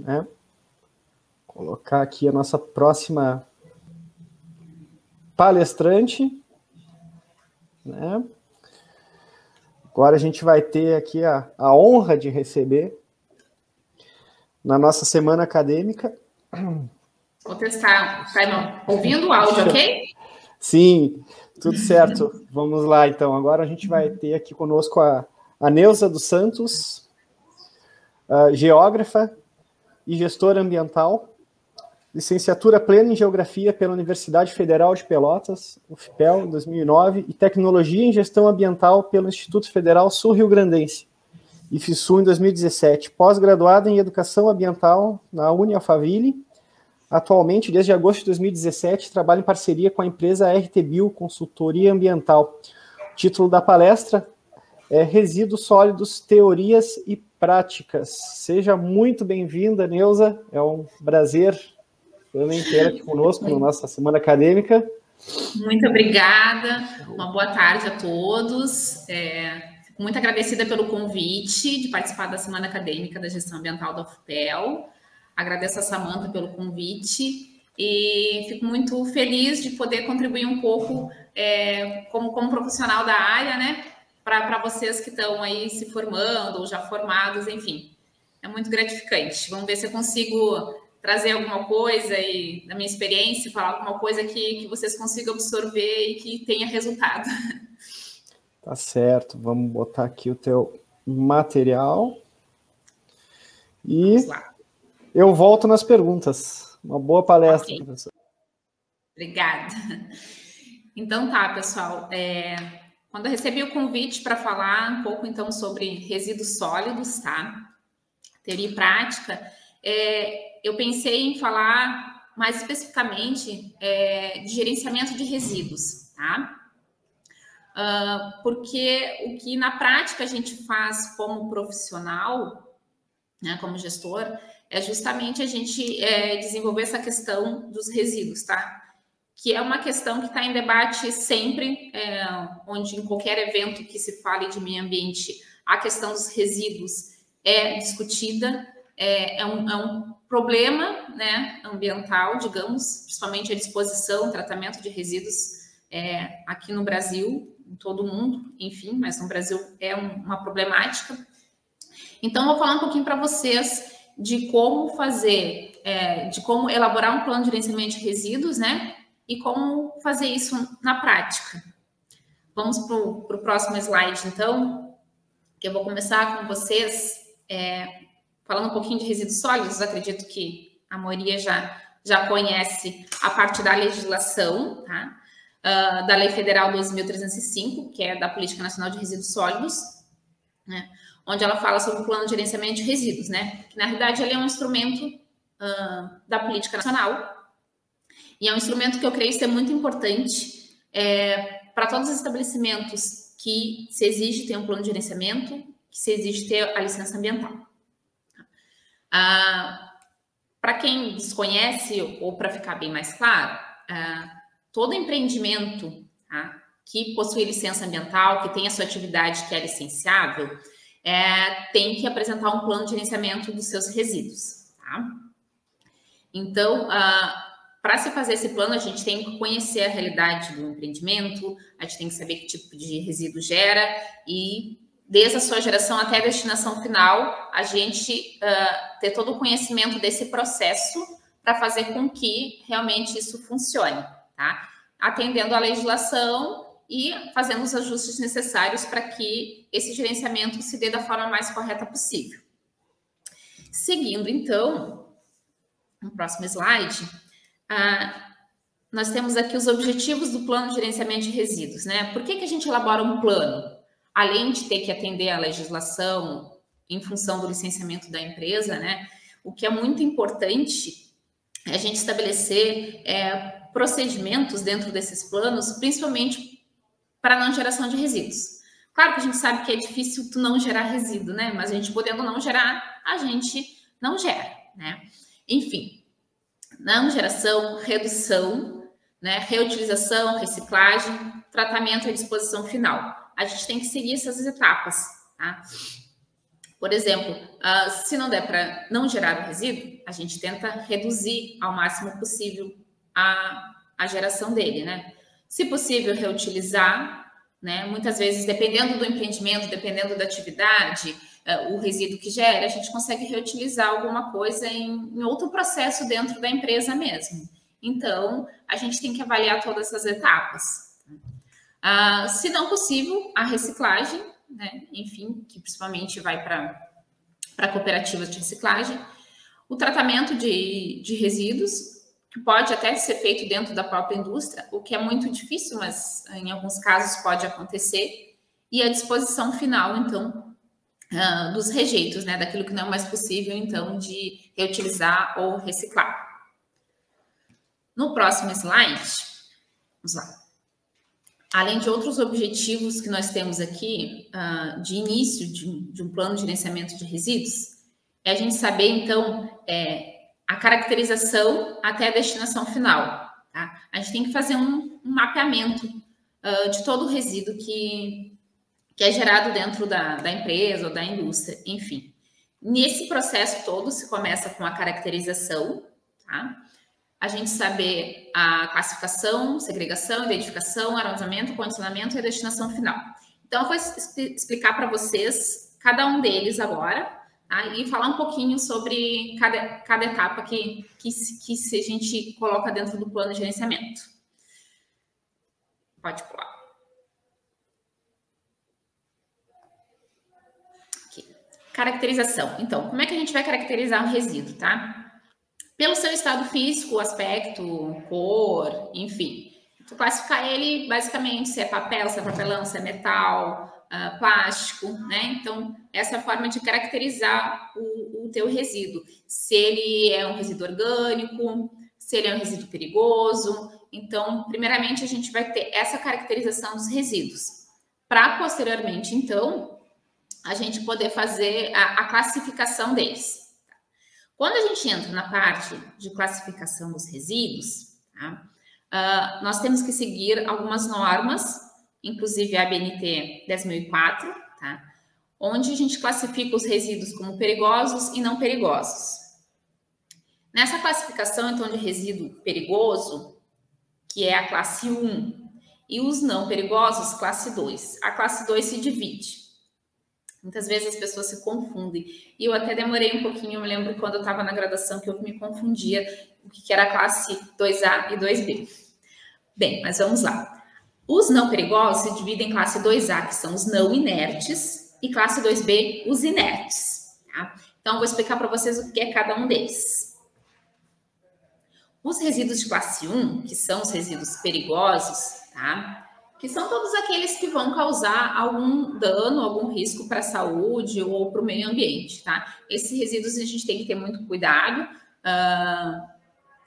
né? Colocar aqui a nossa próxima palestrante, né? Agora a gente vai ter aqui a honra de receber na nossa semana acadêmica. Vou testar. Tá ouvindo o áudio, ok? Sim, tudo certo. Vamos lá, então. Agora a gente vai ter aqui conosco a Neuza dos Santos, geógrafa e gestora ambiental, licenciatura plena em Geografia pela Universidade Federal de Pelotas, UFPEL, 2009, e Tecnologia em Gestão Ambiental pelo Instituto Federal Sul-Rio-Grandense, IFSU, em 2017. Pós-graduada em Educação Ambiental na Unialphaville. Atualmente, desde agosto de 2017, trabalha em parceria com a empresa RTBio Consultoria Ambiental. O título da palestra é Resíduos Sólidos, Teorias e Práticas. Seja muito bem-vinda, Neuza. É um prazer também ter aqui conosco na nossa semana acadêmica. Muito obrigada. Uma boa tarde a todos. Fico muito agradecida pelo convite de participar da Semana Acadêmica da Gestão Ambiental da UFPEL. Agradeço a Samantha pelo convite e fico muito feliz de poder contribuir um pouco como profissional da área, né? Para vocês que estão aí se formando ou já formados, enfim. É muito gratificante. Vamos ver se eu consigo trazer alguma coisa e da minha experiência, falar alguma coisa que vocês consigam absorver e que tenha resultado. Tá certo. Vamos botar aqui o teu material. E vamos lá. Eu volto nas perguntas. Uma boa palestra, okay, professor. Obrigada. Então tá, pessoal. Quando eu recebi o convite para falar um pouco, então, sobre resíduos sólidos, tá? Teoria e prática, eu pensei em falar mais especificamente de gerenciamento de resíduos, tá? Porque o que na prática a gente faz como profissional, né, como gestor, é justamente a gente desenvolver essa questão dos resíduos, tá? Que é uma questão que está em debate sempre, onde em qualquer evento que se fale de meio ambiente, a questão dos resíduos é discutida, é um problema, né, ambiental, digamos, principalmente a disposição, tratamento de resíduos aqui no Brasil, em todo o mundo, enfim, mas no Brasil é uma problemática. Então, vou falar um pouquinho para vocês de como fazer, de como elaborar um plano de gerenciamento de resíduos, né? E como fazer isso na prática. Vamos para o próximo slide, então, que eu vou começar com vocês falando um pouquinho de resíduos sólidos. Acredito que a maioria já conhece a parte da legislação, tá? Da Lei Federal 12.305, que é da Política Nacional de Resíduos Sólidos, né? Onde ela fala sobre o plano de gerenciamento de resíduos, né? Que, na realidade, ele é um instrumento da política nacional e é um instrumento que eu creio ser muito importante para todos os estabelecimentos que se exige ter um plano de gerenciamento, que se exige ter a licença ambiental. Para quem desconhece, ou para ficar bem mais claro, todo empreendimento, tá, que possui licença ambiental, que tem a sua atividade que é licenciável, tem que apresentar um plano de gerenciamento dos seus resíduos, tá? Então, para se fazer esse plano, a gente tem que conhecer a realidade do empreendimento, a gente tem que saber que tipo de resíduo gera e, desde a sua geração até a destinação final, a gente ter todo o conhecimento desse processo para fazer com que realmente isso funcione, tá? Atendendo à legislação e fazendo os ajustes necessários para que esse gerenciamento se dê da forma mais correta possível. Seguindo, então, no próximo slide, nós temos aqui os objetivos do plano de gerenciamento de resíduos, né? Por que a gente elabora um plano? Além de ter que atender à legislação em função do licenciamento da empresa, né? O que é muito importante é a gente estabelecer procedimentos dentro desses planos, principalmente para não geração de resíduos. Claro que a gente sabe que é difícil tu não gerar resíduo, né? Mas a gente podendo não gerar, a gente não gera, né? Enfim, não geração, redução, né? Reutilização, reciclagem, tratamento e disposição final. A gente tem que seguir essas etapas, tá? Por exemplo, se não der para não gerar o resíduo, a gente tenta reduzir ao máximo possível a geração dele, né? Se possível, reutilizar, né? Muitas vezes, dependendo do empreendimento, dependendo da atividade, o resíduo que gera, a gente consegue reutilizar alguma coisa em outro processo dentro da empresa mesmo. Então, a gente tem que avaliar todas essas etapas. Se não possível, a reciclagem, né? Enfim, que principalmente vai para cooperativas de reciclagem, o tratamento de resíduos, que pode até ser feito dentro da própria indústria, o que é muito difícil, mas em alguns casos pode acontecer, e a disposição final, então, dos rejeitos, né, daquilo que não é mais possível, então, de reutilizar ou reciclar. No próximo slide, vamos lá. Além de outros objetivos que nós temos aqui, de início de um plano de gerenciamento de resíduos, é a gente saber, então, a caracterização até a destinação final. Tá? A gente tem que fazer um mapeamento de todo o resíduo que é gerado dentro da empresa ou da indústria, enfim. Nesse processo todo, se começa com a caracterização, tá? A gente saber a classificação, segregação, identificação, armazenamento, condicionamento e a destinação final. Então, eu vou explicar para vocês cada um deles agora, tá? E falar um pouquinho sobre cada etapa que a gente coloca dentro do plano de gerenciamento. Pode pular. Aqui. Caracterização. Então, como é que a gente vai caracterizar um resíduo, tá? Pelo seu estado físico, aspecto, cor, enfim. Tu classificar ele basicamente se é papel, se é papelão, se é metal, plástico, né? Então, essa é a forma de caracterizar o teu resíduo. Se ele é um resíduo orgânico, se ele é um resíduo perigoso. Então, primeiramente, a gente vai ter essa caracterização dos resíduos. Para, posteriormente, então, a gente poder fazer a classificação deles. Quando a gente entra na parte de classificação dos resíduos, tá? Nós temos que seguir algumas normas, inclusive a ABNT 10.004, tá? Onde a gente classifica os resíduos como perigosos e não perigosos. Nessa classificação, então, de resíduo perigoso, que é a classe 1, e os não perigosos, classe 2. A classe 2 se divide. Muitas vezes as pessoas se confundem. E eu até demorei um pouquinho, eu me lembro quando eu estava na graduação que eu me confundia o que era a classe 2A e 2B. Bem, mas vamos lá. Os não perigosos se dividem em classe 2A, que são os não inertes, e classe 2B, os inertes. Tá? Então, eu vou explicar para vocês o que é cada um deles. Os resíduos de classe 1, que são os resíduos perigosos, tá? Que são todos aqueles que vão causar algum dano, algum risco para a saúde ou para o meio ambiente, tá? Esses resíduos a gente tem que ter muito cuidado,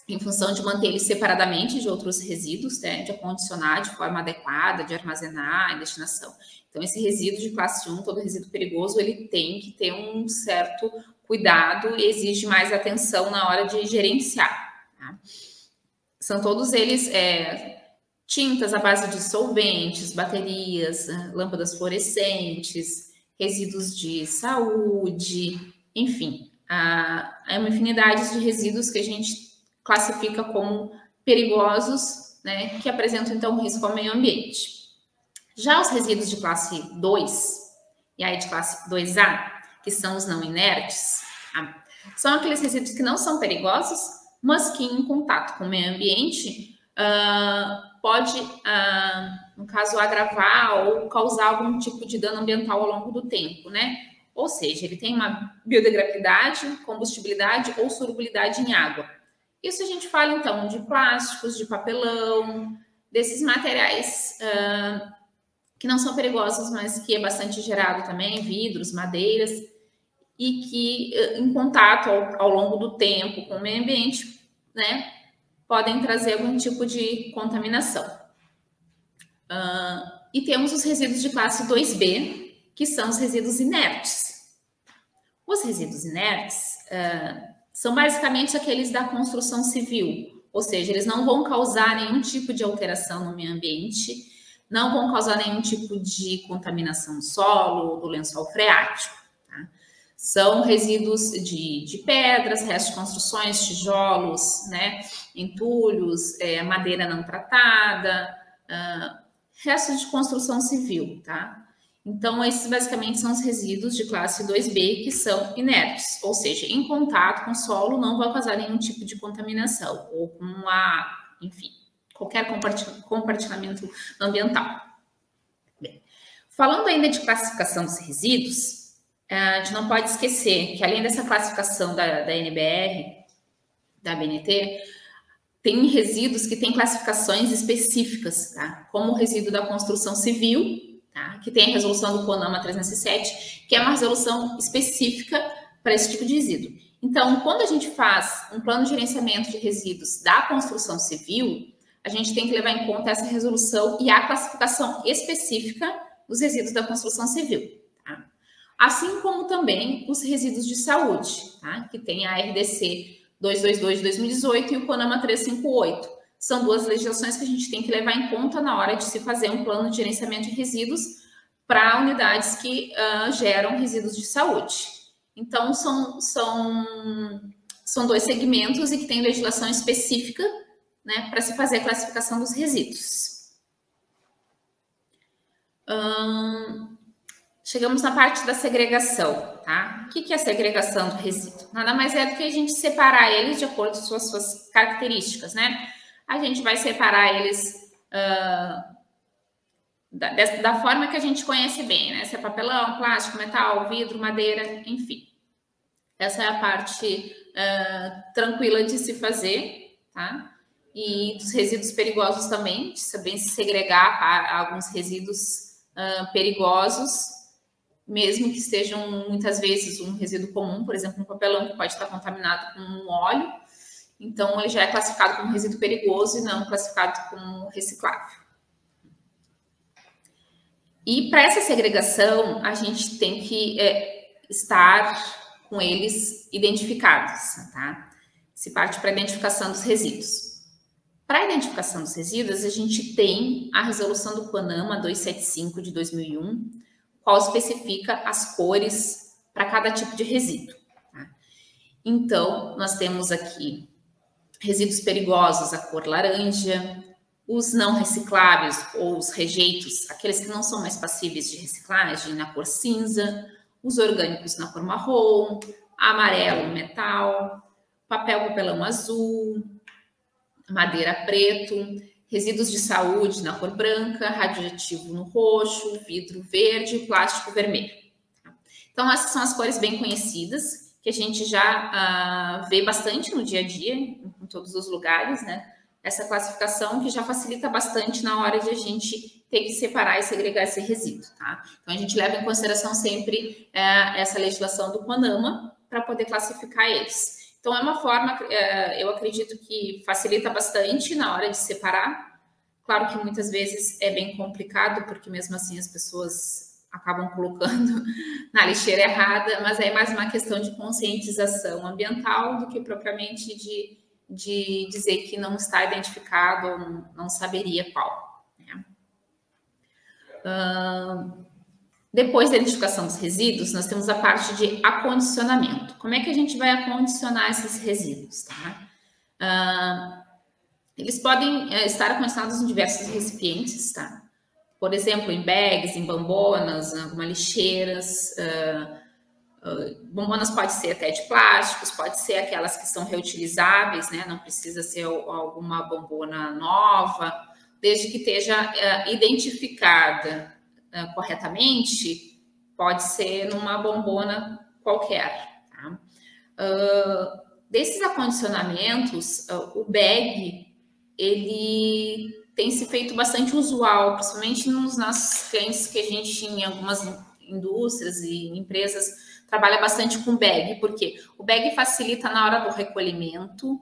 em função de manter eles separadamente de outros resíduos, né? De acondicionar de forma adequada, de armazenar em destinação. Então, esse resíduo de classe 1, todo resíduo perigoso, ele tem que ter um certo cuidado e exige mais atenção na hora de gerenciar, tá? São todos eles... tintas à base de solventes, baterias, lâmpadas fluorescentes, resíduos de saúde, enfim, é uma infinidade de resíduos que a gente classifica como perigosos, né, que apresentam, então, um risco ao meio ambiente. Já os resíduos de classe 2, e aí de classe 2A, que são os não inertes, tá? São aqueles resíduos que não são perigosos, mas que em contato com o meio ambiente pode, no caso, agravar ou causar algum tipo de dano ambiental ao longo do tempo, né? Ou seja, ele tem uma biodegradabilidade, combustibilidade ou solubilidade em água. Isso a gente fala, então, de plásticos, de papelão, desses materiais que não são perigosos, mas que é bastante gerado também, vidros, madeiras, e que, em contato ao longo do tempo com o meio ambiente, né, podem trazer algum tipo de contaminação. E temos os resíduos de classe 2B, que são os resíduos inertes. Os resíduos inertes são basicamente aqueles da construção civil, ou seja, eles não vão causar nenhum tipo de alteração no meio ambiente, não vão causar nenhum tipo de contaminação do solo, do lençol freático. Tá? São resíduos de pedras, restos de construções, tijolos, né, entulhos, madeira não tratada, restos de construção civil, tá? Então, esses basicamente são os resíduos de classe 2B que são inertes, ou seja, em contato com o solo não vai causar nenhum tipo de contaminação, ou com enfim, qualquer compartilhamento ambiental. Bem, falando ainda de classificação dos resíduos, a gente não pode esquecer que além dessa classificação da NBR, da ABNT, tem resíduos que têm classificações específicas, tá? Como o resíduo da construção civil, tá? Que tem a resolução do CONAMA 307, que é uma resolução específica para esse tipo de resíduo. Então, quando a gente faz um plano de gerenciamento de resíduos da construção civil, a gente tem que levar em conta essa resolução e a classificação específica dos resíduos da construção civil, tá? Assim como também os resíduos de saúde, tá? Que tem a RDC 222 de 2018 e o CONAMA 358. São duas legislações que a gente tem que levar em conta na hora de se fazer um plano de gerenciamento de resíduos para unidades que geram resíduos de saúde. Então, são dois segmentos e que têm legislação específica, né, para se fazer a classificação dos resíduos. Chegamos na parte da segregação, tá? O que é a segregação do resíduo? Nada mais é do que a gente separar eles de acordo com as suas características, né? A gente vai separar eles da forma que a gente conhece bem, né? Se é papelão, plástico, metal, vidro, madeira, enfim. Essa é a parte tranquila de se fazer, tá? E dos resíduos perigosos também, de saber se segregar alguns resíduos perigosos, mesmo que sejam muitas vezes um resíduo comum, por exemplo, um papelão que pode estar contaminado com um óleo, então ele já é classificado como resíduo perigoso e não classificado como reciclável. E para essa segregação, a gente tem que estar com eles identificados, tá? Se parte para a identificação dos resíduos. Para a identificação dos resíduos, a gente tem a resolução do CONAMA 275 de 2001, qual especifica as cores para cada tipo de resíduo, tá? Então, nós temos aqui resíduos perigosos, a cor laranja, os não recicláveis ou os rejeitos, aqueles que não são mais passíveis de reciclagem, na cor cinza, os orgânicos na cor marrom, amarelo, metal, papelão azul, madeira preto, resíduos de saúde na cor branca, radioativo no roxo, vidro verde, plástico vermelho. Então, essas são as cores bem conhecidas, que a gente já vê bastante no dia a dia, em todos os lugares, né? Essa classificação que já facilita bastante na hora de a gente ter que separar e segregar esse resíduo, tá? Então, a gente leva em consideração sempre essa legislação do CONAMA para poder classificar eles. Então, é uma forma, eu acredito que facilita bastante na hora de separar. Claro que muitas vezes é bem complicado, porque mesmo assim as pessoas acabam colocando na lixeira errada, mas é mais uma questão de conscientização ambiental do que propriamente de dizer que não está identificado ou não saberia qual, né? Depois da identificação dos resíduos, nós temos a parte de acondicionamento. Como é que a gente vai acondicionar esses resíduos, tá? Eles podem estar acondicionados em diversos recipientes, tá? Por exemplo, em bags, em bombonas, em algumas lixeiras. Bombonas pode ser até de plásticos, pode ser aquelas que são reutilizáveis, né? Não precisa ser alguma bombona nova, desde que esteja identificada corretamente, pode ser numa bombona qualquer, tá? Desses acondicionamentos, o bag, ele tem se feito bastante usual, principalmente nos nossos clientes que a gente, em algumas indústrias e empresas, trabalha bastante com bag, porque o bag facilita na hora do recolhimento,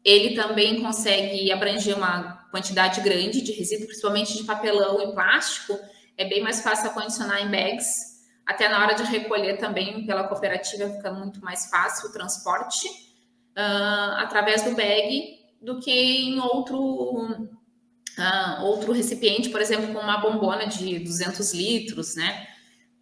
ele também consegue abranger uma quantidade grande de resíduo, principalmente de papelão e plástico, é bem mais fácil acondicionar em bags, até na hora de recolher também pela cooperativa fica muito mais fácil o transporte através do bag do que em outro recipiente, por exemplo, com uma bombona de 200 litros, né?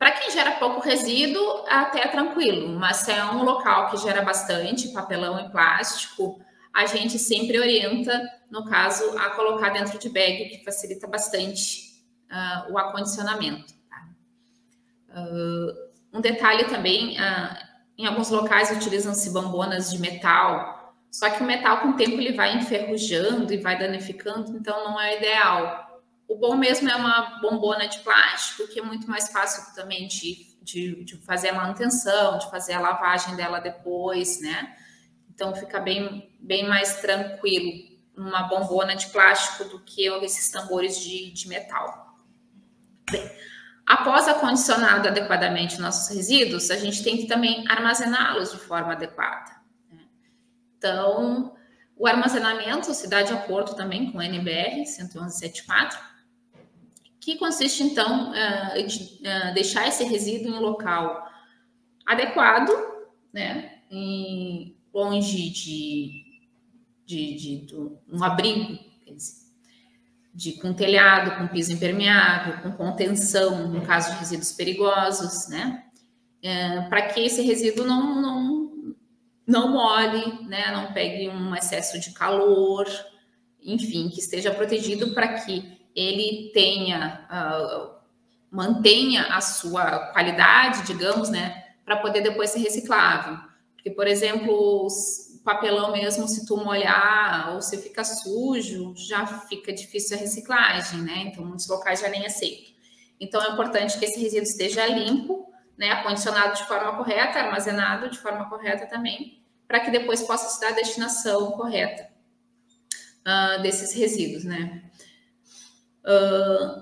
Para quem gera pouco resíduo, até é tranquilo, mas se é um local que gera bastante papelão e plástico, a gente sempre orienta, no caso, a colocar dentro de bag, que facilita bastante o acondicionamento. Tá? Um detalhe também, em alguns locais utilizam-se bombonas de metal, só que o metal com o tempo ele vai enferrujando e vai danificando, então não é ideal. O bom mesmo é uma bombona de plástico, que é muito mais fácil também de fazer a manutenção, de fazer a lavagem dela depois, né? Então fica bem mais tranquilo uma bombona de plástico do que esses tambores de metal. Bem, após acondicionado adequadamente nossos resíduos, a gente tem que também armazená-los de forma adequada. Né? Então, o armazenamento se dá de acordo também com o NBR 11174, que consiste, então, de deixar esse resíduo em um local adequado, né? Longe de um abrigo, quer dizer, com telhado, com piso impermeável, com contenção, no caso de resíduos perigosos, né? Para que esse resíduo não molhe, né? Não pegue um excesso de calor, enfim, que esteja protegido para que ele mantenha a sua qualidade, digamos, né? Para poder depois ser reciclável. Porque, por exemplo, o papelão mesmo, se tu molhar ou se fica sujo, já fica difícil a reciclagem, né? Então, muitos locais já nem aceitam. Então, é importante que esse resíduo esteja limpo, né? Acondicionado de forma correta, armazenado de forma correta também, para que depois possa se dar a destinação correta desses resíduos, né?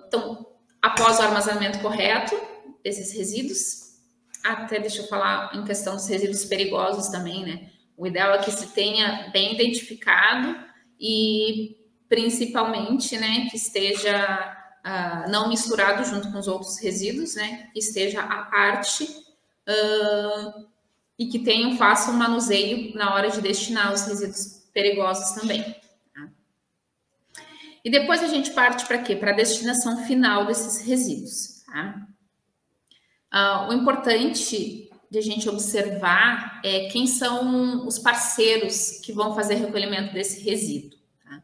Então, após o armazenamento correto desses resíduos, até deixa eu falar em questão dos resíduos perigosos também, né? O ideal é que se tenha bem identificado e principalmente, né, que esteja não misturado junto com os outros resíduos, né? Que esteja à parte e que faça um manuseio na hora de destinar os resíduos perigosos também. Tá? E depois a gente parte para quê? Para a destinação final desses resíduos. Tá? O importante de a gente observar é quem são os parceiros que vão fazer recolhimento desse resíduo. Tá?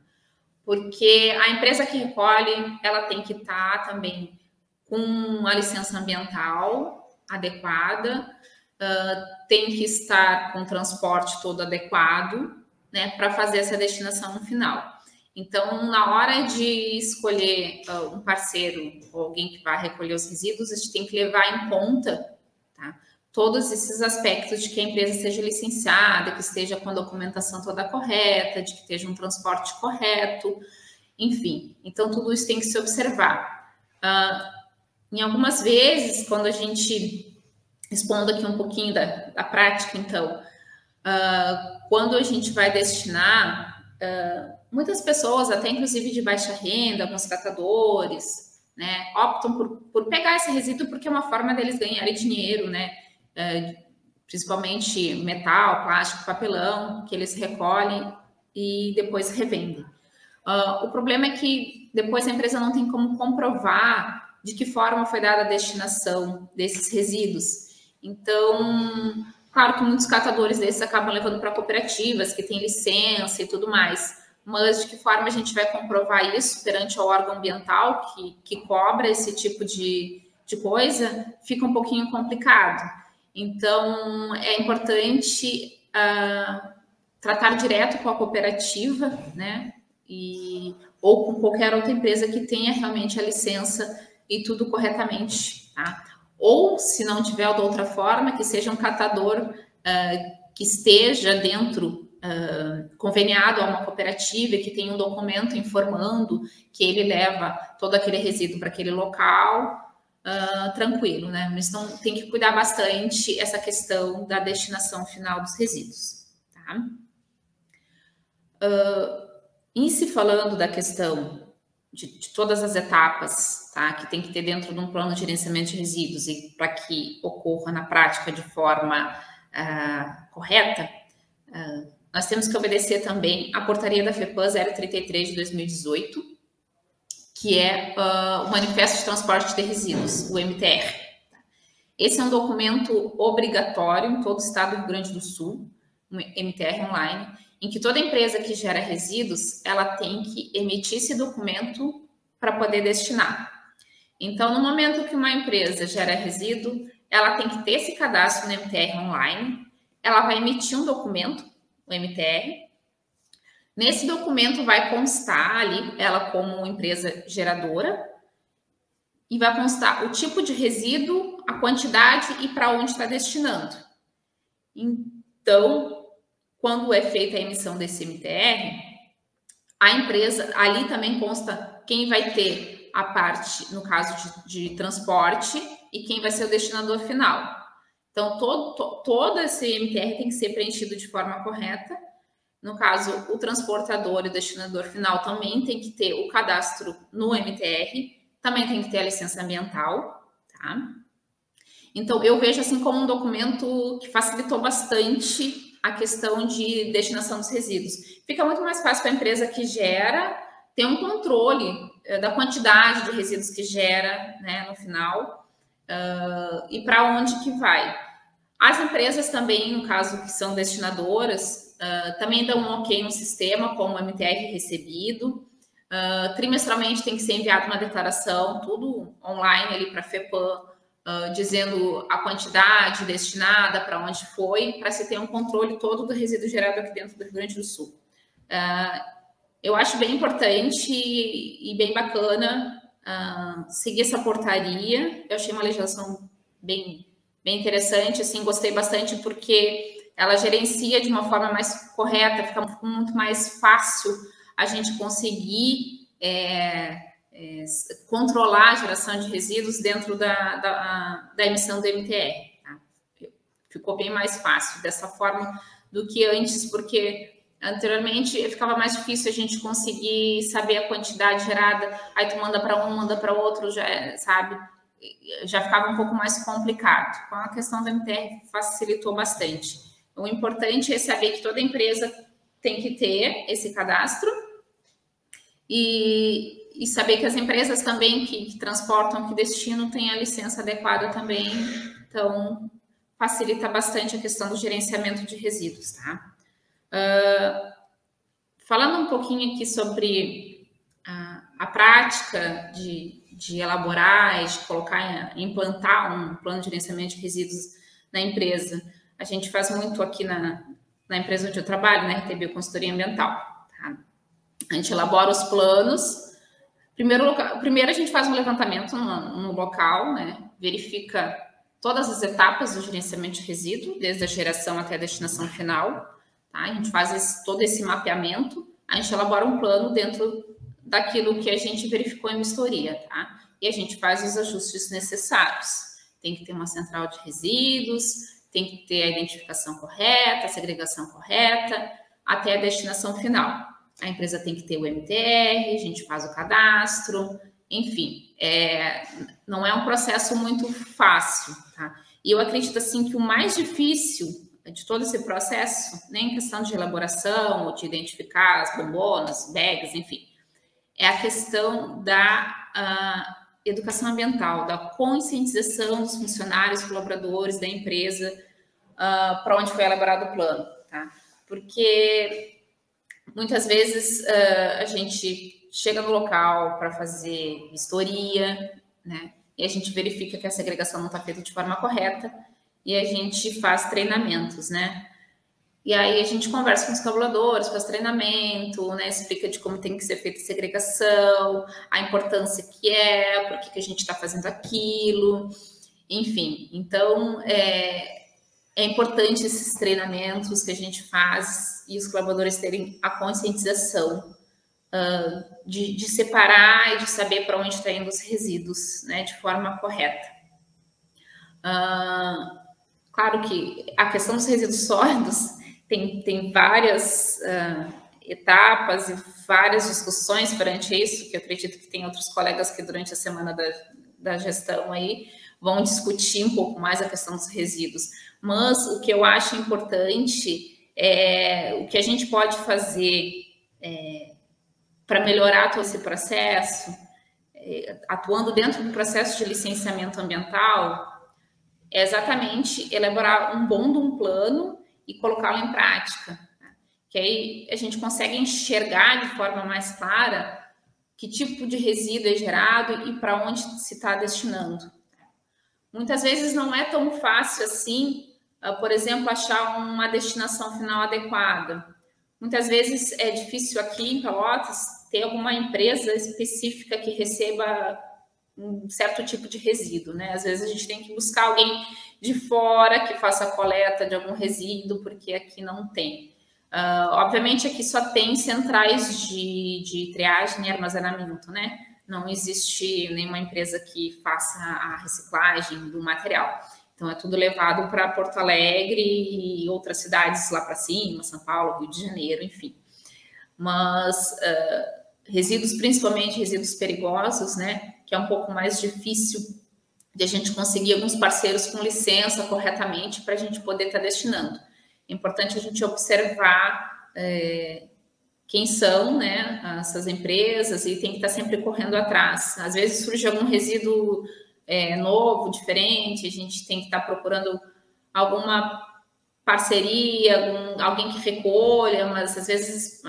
Porque a empresa que recolhe, ela tem que estar também com a licença ambiental adequada, tem que estar com o transporte todo adequado, né, para fazer essa destinação no final. Então, na hora de escolher um parceiro ou alguém que vai recolher os resíduos, a gente tem que levar em conta, tá, todos esses aspectos de que a empresa seja licenciada, que esteja com a documentação toda correta, de que esteja um transporte correto, enfim. Então, tudo isso tem que se observar. Em algumas vezes, quando a gente, expondo aqui um pouquinho da prática, então, quando a gente vai destinar, muitas pessoas, até inclusive de baixa renda, alguns catadores, né, optam por pegar esse resíduo porque é uma forma deles ganharem dinheiro, né, principalmente metal, plástico, papelão, que eles recolhem e depois revendem. O problema é que depois a empresa não tem como comprovar de que forma foi dada a destinação desses resíduos. Então, claro que muitos catadores desses acabam levando para cooperativas que têm licença e tudo mais, mas de que forma a gente vai comprovar isso perante o órgão ambiental que cobra esse tipo de coisa, fica um pouquinho complicado. Então, é importante tratar direto com a cooperativa, né? Ou com qualquer outra empresa que tenha realmente a licença e tudo corretamente, tá? Ou, se não tiver de outra forma, que seja um catador que esteja dentro, conveniado a uma cooperativa e que tenha um documento informando que ele leva todo aquele resíduo para aquele local, tranquilo, né? Então, tem que cuidar bastante essa questão da destinação final dos resíduos, tá? Em se falando da questão de todas as etapas, tá, que tem que ter dentro de um plano de gerenciamento de resíduos e para que ocorra na prática de forma correta, nós temos que obedecer também a portaria da FEPAM 033 de 2018, que é o Manifesto de Transporte de Resíduos, o MTR. Esse é um documento obrigatório em todo o estado do Rio Grande do Sul, um MTR online, em que toda empresa que gera resíduos, ela tem que emitir esse documento para poder destinar. Então, no momento que uma empresa gera resíduo, ela tem que ter esse cadastro no MTR online, ela vai emitir um documento, o MTR. Nesse documento vai constar ali, ela como empresa geradora, e vai constar o tipo de resíduo, a quantidade e para onde está destinando. Então, quando é feita a emissão desse MTR, a empresa, ali também consta quem vai ter a parte, no caso de transporte, e quem vai ser o destinador final. Então, todo esse MTR tem que ser preenchido de forma correta. No caso, o transportador e o destinador final também tem que ter o cadastro no MTR, também tem que ter a licença ambiental, tá? Então, eu vejo assim como um documento que facilitou bastante a questão de destinação dos resíduos. Fica muito mais fácil para a empresa que gera ter um controle da quantidade de resíduos que gera, né, no final, e para onde que vai. As empresas também, no caso que são destinadoras, também dão um ok no sistema, como o MTR recebido. Trimestralmente tem que ser enviada uma declaração, tudo online ali para a FEPAM, dizendo a quantidade destinada, para onde foi, para se ter um controle todo do resíduo gerado aqui dentro do Rio Grande do Sul. Eu acho bem importante e bem bacana seguir essa portaria. Eu achei uma legislação bem interessante, assim, gostei bastante porque ela gerencia de uma forma mais correta, fica muito mais fácil a gente conseguir controlar a geração de resíduos dentro da emissão do MTR. Tá? Ficou bem mais fácil dessa forma do que antes, porque anteriormente ficava mais difícil a gente conseguir saber a quantidade gerada, aí tu manda para um, manda para outro, já, sabe? Já ficava um pouco mais complicado. Com a questão do MTR facilitou bastante. O importante é saber que toda empresa tem que ter esse cadastro e saber que as empresas também que transportam, que destinam, têm a licença adequada também. Então, facilita bastante a questão do gerenciamento de resíduos, tá? Falando um pouquinho aqui sobre a prática de elaborar e de implantar um plano de gerenciamento de resíduos na empresa. A gente faz muito aqui na empresa onde eu trabalho, na RTB Consultoria Ambiental. Tá? A gente elabora os planos. Primeiro a gente faz um levantamento no local, né? Verifica todas as etapas do gerenciamento de resíduo, desde a geração até a destinação final. Tá? A gente faz todo esse mapeamento, a gente elabora um plano dentro daquilo que a gente verificou em vistoria, tá? E a gente faz os ajustes necessários. Tem que ter uma central de resíduos, tem que ter a identificação correta, a segregação correta, até a destinação final. A empresa tem que ter o MTR, a gente faz o cadastro, enfim, não é um processo muito fácil, tá? E eu acredito, assim, que o mais difícil de todo esse processo, nem em questão de elaboração ou de identificar as bombonas, bags, enfim, é a questão da educação ambiental, da conscientização dos funcionários, colaboradores da empresa para onde foi elaborado o plano, tá? Porque muitas vezes a gente chega no local para fazer vistoria, né? E a gente verifica que a segregação não está feita de forma correta e a gente faz treinamentos, né? E aí a gente conversa com os colaboradores, faz treinamento, né? Explica de como tem que ser feita a segregação, a importância que por que a gente está fazendo aquilo, enfim. Então, é importante esses treinamentos que a gente faz e os colaboradores terem a conscientização de separar e de saber para onde está indo os resíduos, né? De forma correta. Claro que a questão dos resíduos sólidos tem várias etapas e várias discussões perante isso, que eu acredito que tem outros colegas que durante a semana da gestão aí vão discutir um pouco mais a questão dos resíduos. Mas o que eu acho importante é o que a gente pode fazer para melhorar todo esse processo, atuando dentro do processo de licenciamento ambiental, é exatamente elaborar um bom plano e colocá-lo em prática, né? Que aí a gente consegue enxergar de forma mais clara que tipo de resíduo é gerado e para onde se está destinando. Muitas vezes não é tão fácil assim, por exemplo, achar uma destinação final adequada. Muitas vezes é difícil aqui em Pelotas ter alguma empresa específica que receba um certo tipo de resíduo, né? Às vezes a gente tem que buscar alguém de fora que faça a coleta de algum resíduo, porque aqui não tem. Obviamente aqui só tem centrais de triagem e armazenamento, né? Não existe nenhuma empresa que faça a reciclagem do material. Então é tudo levado para Porto Alegre e outras cidades lá para cima, São Paulo, Rio de Janeiro, enfim. Mas resíduos, principalmente resíduos perigosos, né? Que é um pouco mais difícil de a gente conseguir alguns parceiros com licença corretamente para a gente poder estar destinando. É importante a gente observar quem são, né, essas empresas, e tem que estar sempre correndo atrás. Às vezes surge algum resíduo novo, diferente, a gente tem que estar procurando alguma parceria, alguém que recolha, mas às vezes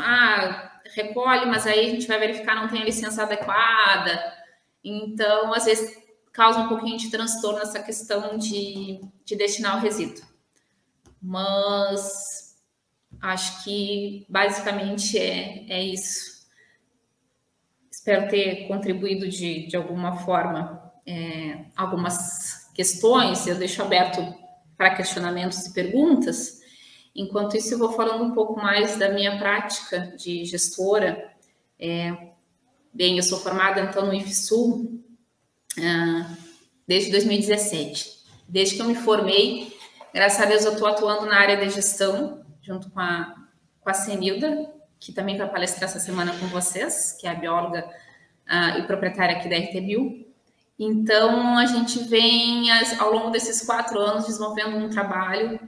recolhe, mas aí a gente vai verificar não tem a licença adequada. Então, às vezes, causa um pouquinho de transtorno essa questão de destinar o resíduo. Mas acho que basicamente é isso. Espero ter contribuído de alguma forma algumas questões. Eu deixo aberto para questionamentos e perguntas. Enquanto isso, eu vou falando um pouco mais da minha prática de gestora. Bem, eu sou formada, então, no IFSU desde 2017. Desde que eu me formei, graças a Deus, eu estou atuando na área de gestão, junto com a Senilda, que também vai palestrar essa semana com vocês, que é a bióloga e proprietária aqui da RTBio. Então, a gente vem, ao longo desses 4 anos, desenvolvendo um trabalho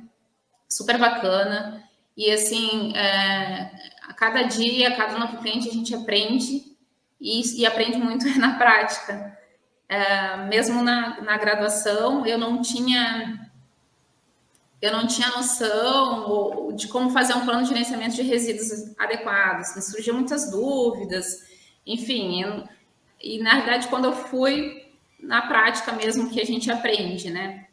super bacana. E, assim, a cada dia, a cada novo cliente, a gente aprende e aprende muito na prática. Mesmo na graduação, eu não tinha noção de como fazer um plano de gerenciamento de resíduos adequados. Me surgiam muitas dúvidas, enfim. E, na verdade, quando eu fui na prática mesmo que a gente aprende, né?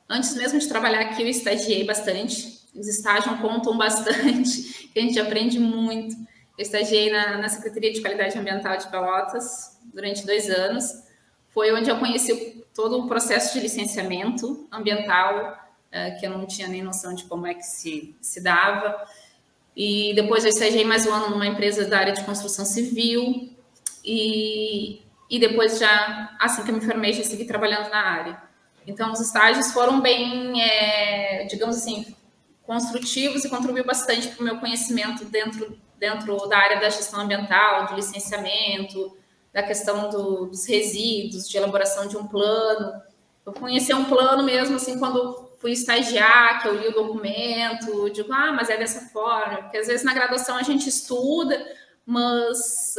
Antes mesmo de trabalhar aqui, eu estagiei bastante. Os estágios contam bastante, que a gente aprende muito. Eu estagiei na Secretaria de Qualidade Ambiental de Pelotas durante 2 anos. Foi onde eu conheci todo o processo de licenciamento ambiental, que eu não tinha nem noção de como é que se dava. E depois eu estagiei mais um ano numa empresa da área de construção civil. E depois, já assim que eu me formei, já segui trabalhando na área. Então, os estágios foram bem, digamos assim, construtivos e contribuiu bastante para o meu conhecimento dentro da área da gestão ambiental, do licenciamento, da questão dos resíduos, de elaboração de um plano. Eu conheci um plano mesmo, assim, quando fui estagiar, que eu li o documento, digo, mas é dessa forma, porque às vezes na graduação a gente estuda, mas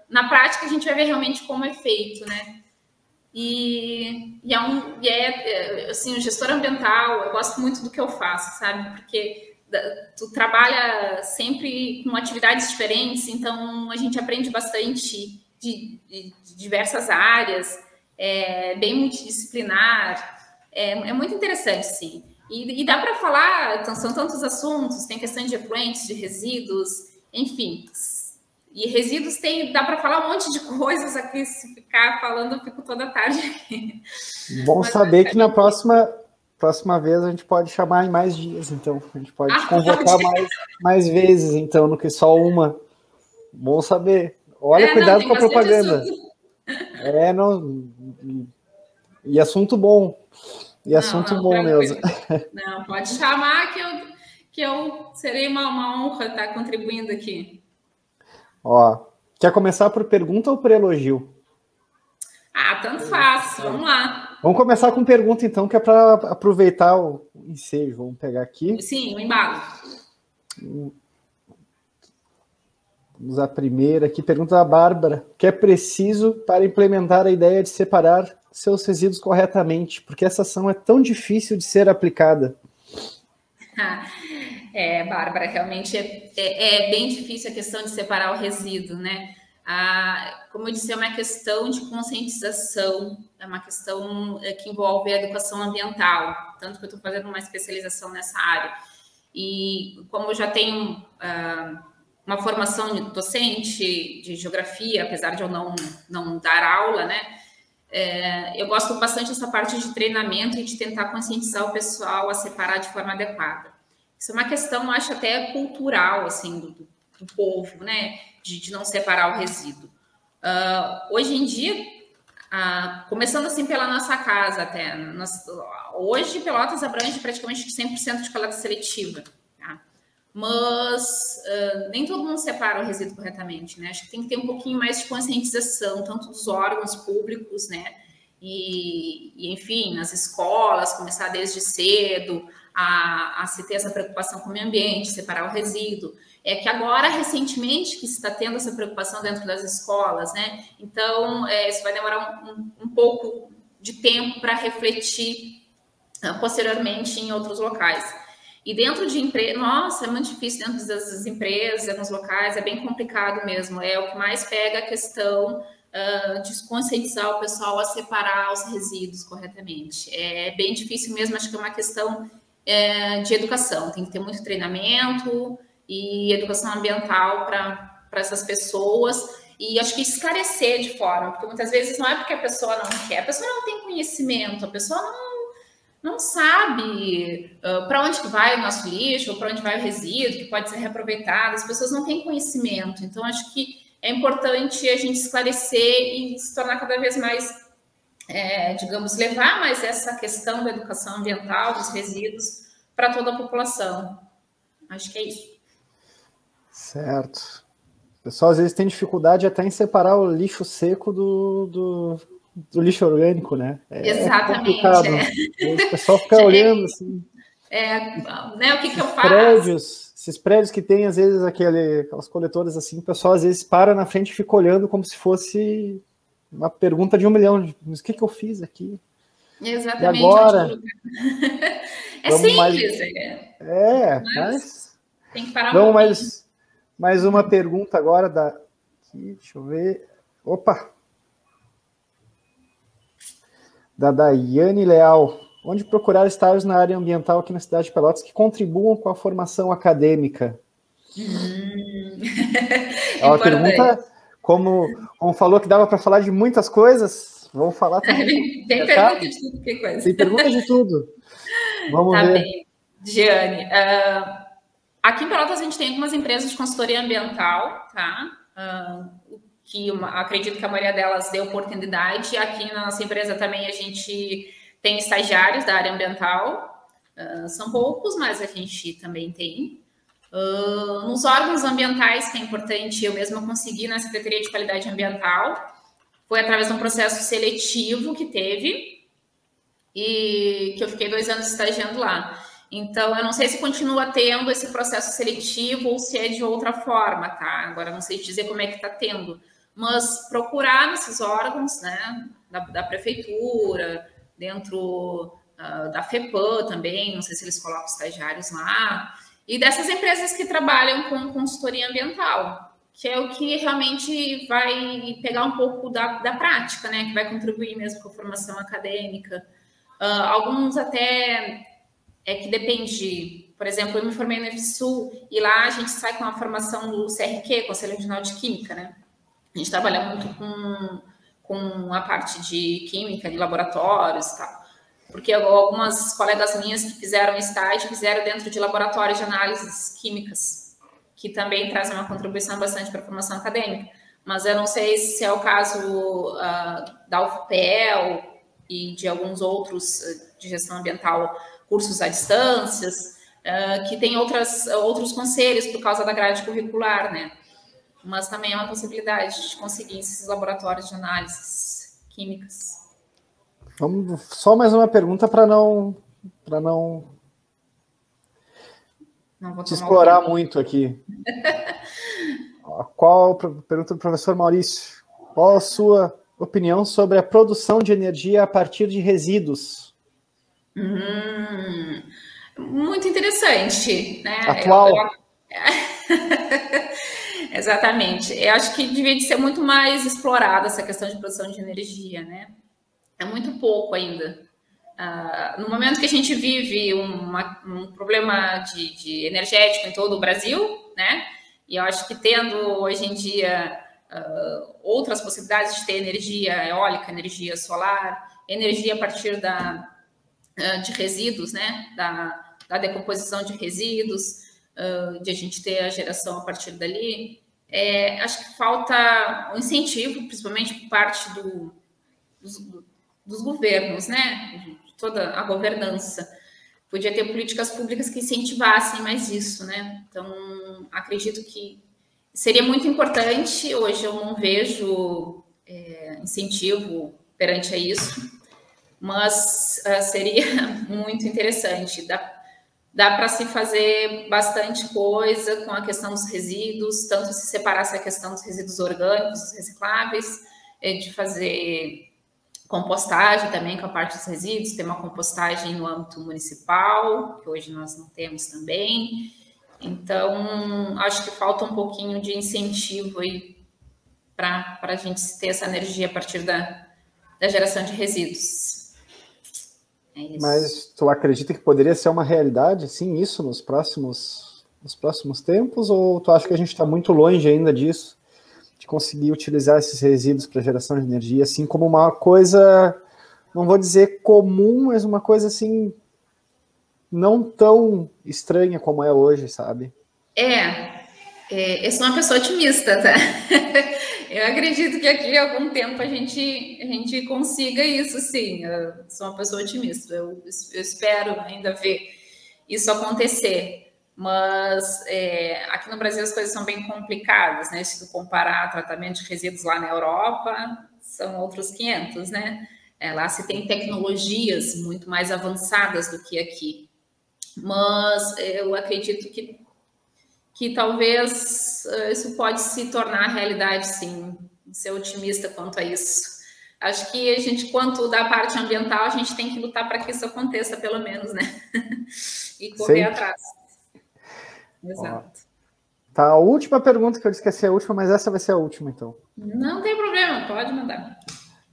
na prática a gente vai ver realmente como é feito, né? Assim, o gestor ambiental, eu gosto muito do que eu faço, sabe? Porque tu trabalha sempre com atividades diferentes, então a gente aprende bastante de diversas áreas, bem multidisciplinar, é muito interessante, sim. E dá para falar, então, são tantos assuntos, tem questões de efluentes, de resíduos, enfim. E resíduos dá para falar um monte de coisas aqui, se ficar falando, eu fico toda tarde aqui. Bom saber que na próxima vez a gente pode chamar em mais dias, então. A gente pode convocar mais vezes, então, do que só uma. Bom saber. Olha, cuidado com a propaganda. E assunto bom. E assunto bom mesmo. Não, pode chamar que eu serei uma honra estar contribuindo aqui. Quer começar por pergunta ou por elogio? Tanto faz. Vamos lá. Vamos começar com pergunta, então, que é para aproveitar o ensejo. Vamos pegar aqui. Sim, o embalo. Vamos à primeira aqui. Pergunta da Bárbara. O que é preciso para implementar a ideia de separar seus resíduos corretamente? Porque essa ação é tão difícil de ser aplicada. Bárbara, realmente é bem difícil a questão de separar o resíduo, né? Como eu disse, é uma questão de conscientização, é uma questão que envolve a educação ambiental, tanto que eu estou fazendo uma especialização nessa área. E como eu já tenho uma formação de docente de geografia, apesar de eu não dar aula, né? Eu gosto bastante dessa parte de treinamento e de tentar conscientizar o pessoal a separar de forma adequada. Isso é uma questão, acho, até cultural, assim, do povo, né? De não separar o resíduo. Hoje em dia, começando assim pela nossa casa até, hoje Pelotas abrange praticamente 100% de coleta seletiva, tá? Mas nem todo mundo separa o resíduo corretamente, né? Acho que tem que ter um pouquinho mais de conscientização, tanto dos órgãos públicos, né? E enfim, nas escolas, começar desde cedo a se ter essa preocupação com o meio ambiente, separar o resíduo. É que agora, recentemente, que se está tendo essa preocupação dentro das escolas, né? Então, isso vai demorar um pouco de tempo para refletir posteriormente em outros locais. E dentro de empresas, nossa, é muito difícil dentro das empresas, nos locais, é bem complicado mesmo. É o que mais pega a questão de conscientizar o pessoal a separar os resíduos corretamente. É bem difícil mesmo, acho que é uma questão de educação. Tem que ter muito treinamento e educação ambiental para essas pessoas. E acho que esclarecer de forma, porque muitas vezes não é porque a pessoa não quer, a pessoa não tem conhecimento, a pessoa não sabe para onde que vai o nosso lixo, ou para onde vai o resíduo, que pode ser reaproveitado, as pessoas não têm conhecimento. Então, acho que é importante a gente esclarecer e se tornar cada vez mais, digamos, levar mais essa questão da educação ambiental, dos resíduos, para toda a população. Acho que é isso. Certo. O pessoal às vezes tem dificuldade até em separar o lixo seco do lixo orgânico, né? Exatamente. O pessoal fica olhando assim. Né, o que eu faço? Esses prédios que tem, às vezes, aquelas coletoras assim, o pessoal às vezes para na frente e fica olhando como se fosse uma pergunta de 1 milhão. Mas o que eu fiz aqui? Exatamente. E agora? É simples. Mas tem que parar vamos um pouquinho. mais uma pergunta agora deixa eu ver. Opa! Da Daiane Leal. Onde procurar estágios na área ambiental aqui na cidade de Pelotas que contribuam com a formação acadêmica? É uma pergunta, como falou que dava para falar de muitas coisas, vamos falar também. Tem pergunta de tudo que coisa. Tem pergunta de tudo. Vamos ver. Bem. Giane, aqui em Pelotas a gente tem algumas empresas de consultoria ambiental, tá? Que acredito que a maioria delas dê oportunidade. Aqui na nossa empresa também a gente tem estagiários da área ambiental. São poucos, mas a gente também tem. Nos órgãos ambientais, que é importante, eu mesma consegui na Secretaria de Qualidade Ambiental. Foi através de um processo seletivo que teve e que eu fiquei 2 anos estagiando lá. Então, eu não sei se continua tendo esse processo seletivo ou se é de outra forma, tá? Agora, não sei dizer como é que está tendo. Mas procurar nesses órgãos, né, da prefeitura, dentro da FEPAM também, não sei se eles colocam estagiários lá, e dessas empresas que trabalham com consultoria ambiental, que é o que realmente vai pegar um pouco da prática, né, que vai contribuir mesmo com a formação acadêmica. Alguns até que depende, por exemplo, eu me formei no IFSU e lá a gente sai com a formação do CRQ, Conselho Regional de Química, né? A gente trabalha muito com a parte de química, de laboratórios e tal. Porque algumas colegas minhas que fizeram estágio, fizeram dentro de laboratórios de análises químicas, que também trazem uma contribuição bastante para a formação acadêmica. Mas eu não sei se é o caso da UFPEL e de alguns outros de gestão ambiental, cursos à distância, que tem outros conselhos por causa da grade curricular, né? Mas também é uma possibilidade de conseguir esses laboratórios de análises químicas. Vamos, só mais uma pergunta para não te explorar muito aqui. Pergunta do professor Maurício. Qual a sua opinião sobre a produção de energia a partir de resíduos. Muito interessante, né? Atual. Exatamente. Eu acho que devia ser muito mais explorada essa questão de produção de energia, né? É muito pouco ainda. No momento que a gente vive um problema de energético em todo o Brasil, né? E eu acho que tendo hoje em dia outras possibilidades de ter energia eólica, energia solar, energia a partir de resíduos, né? Da decomposição de resíduos, de a gente ter a geração a partir dali. Acho que falta um incentivo, principalmente por parte dos governos, né? De toda a governança. Podia ter políticas públicas que incentivassem mais isso, né? Então, acredito que seria muito importante. Hoje eu não vejo incentivo perante a isso, mas seria muito interessante. Dá para se fazer bastante coisa com a questão dos resíduos, tanto se separasse a questão dos resíduos orgânicos, dos recicláveis, de fazer compostagem também com a parte dos resíduos, ter uma compostagem no âmbito municipal, que hoje nós não temos também. Então, acho que falta um pouquinho de incentivo aí para a gente ter essa energia a partir da geração de resíduos. É isso. Mas tu acredita que poderia ser uma realidade, sim, isso nos próximos tempos? Ou tu acha que a gente está muito longe ainda disso, de conseguir utilizar esses resíduos para geração de energia, assim como uma coisa, não vou dizer comum, mas uma coisa assim, não tão estranha como é hoje, sabe? Eu sou uma pessoa otimista, tá? Eu acredito que aqui a algum tempo a gente consiga isso, sim. Eu sou uma pessoa otimista. Eu espero ainda ver isso acontecer. Mas aqui no Brasil as coisas são bem complicadas, né? Se tu comparar tratamento de resíduos lá na Europa, são outros 500, né? Lá se tem tecnologias muito mais avançadas do que aqui. Mas eu acredito que talvez isso pode se tornar realidade, sim. Ser otimista quanto a isso. Acho que a gente, quanto da parte ambiental, a gente tem que lutar para que isso aconteça, pelo menos, né? E correr atrás. Exato. Tá, a última pergunta que eu esqueci a última, mas essa vai ser a última, então. Não tem problema, pode mandar.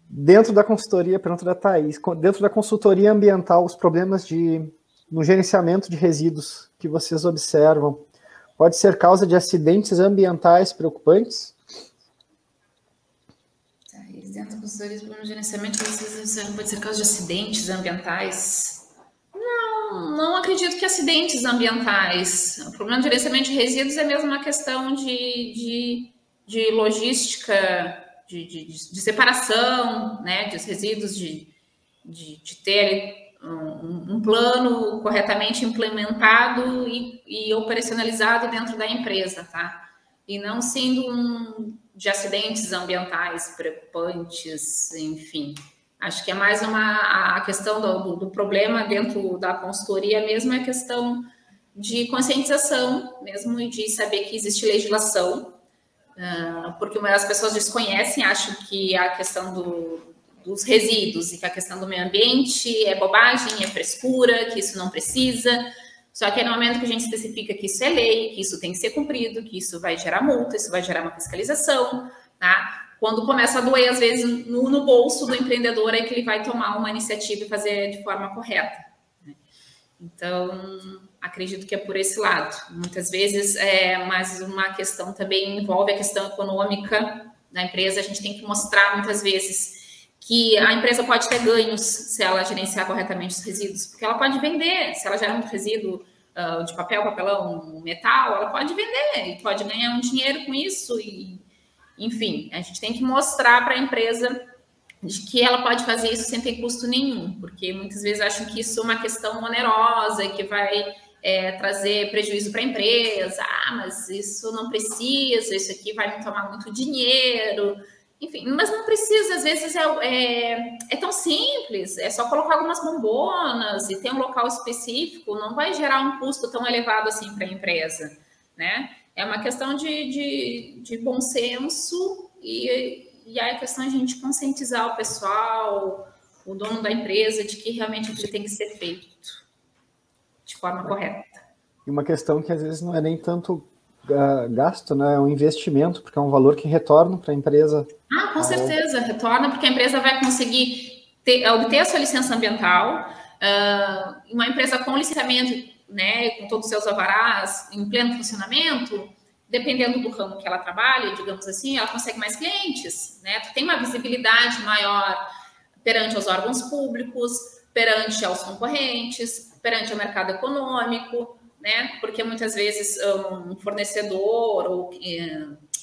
Dentro da consultoria, pergunta da Thaís, dentro da consultoria ambiental, os problemas no gerenciamento de resíduos que vocês observam, pode ser causa de acidentes ambientais preocupantes? Dentro da consultoria, no gerenciamento de resíduos pode ser causa de acidentes ambientais? Não acredito que acidentes ambientais. O problema do gerenciamento de resíduos é mesmo uma questão de logística, de separação, né, dos resíduos, de ter um plano corretamente implementado e operacionalizado dentro da empresa, tá? E não sendo de acidentes ambientais preocupantes, enfim. Acho que é mais a questão do problema dentro da consultoria mesmo, é a questão de conscientização mesmo e de saber que existe legislação, porque as pessoas desconhecem, acham que a questão dos resíduos e que a questão do meio ambiente é bobagem, é frescura, que isso não precisa. Só que é no momento que a gente especifica que isso é lei, que isso tem que ser cumprido, que isso vai gerar multa, isso vai gerar uma fiscalização, tá? Quando começa a doer, às vezes, no bolso do empreendedor, é que ele vai tomar uma iniciativa e fazer de forma correta, né? Então, acredito que é por esse lado. Muitas vezes, mas uma questão também envolve a questão econômica da empresa. A gente tem que mostrar, muitas vezes, que a empresa pode ter ganhos se ela gerenciar corretamente os resíduos, porque ela pode vender, se ela gera muito resíduo de papel, papelão, metal, ela pode vender e pode ganhar um dinheiro com isso. E, enfim, a gente tem que mostrar para a empresa de que ela pode fazer isso sem ter custo nenhum, porque muitas vezes acham que isso é uma questão onerosa e que vai trazer prejuízo para a empresa. Mas isso não precisa, isso aqui vai me tomar muito dinheiro. Enfim, mas não precisa, às vezes é tão simples, é só colocar algumas bombonas e ter um local específico, não vai gerar um custo tão elevado assim para a empresa, né? É uma questão de bom senso e e aí a questão é a gente conscientizar o pessoal, o dono da empresa, de que realmente aquilo tem que ser feito de forma correta. E uma questão que às vezes não é nem tanto gasto, né? É um investimento, porque é um valor que retorna para a empresa. Com certeza, retorna, porque a empresa vai conseguir obter a sua licença ambiental. Uma empresa com licenciamento, né, com todos os seus alvarás em pleno funcionamento, dependendo do ramo que ela trabalha, digamos assim, ela consegue mais clientes, né? Tu tem uma visibilidade maior perante os órgãos públicos, perante aos concorrentes, perante o mercado econômico, né? Porque muitas vezes um fornecedor ou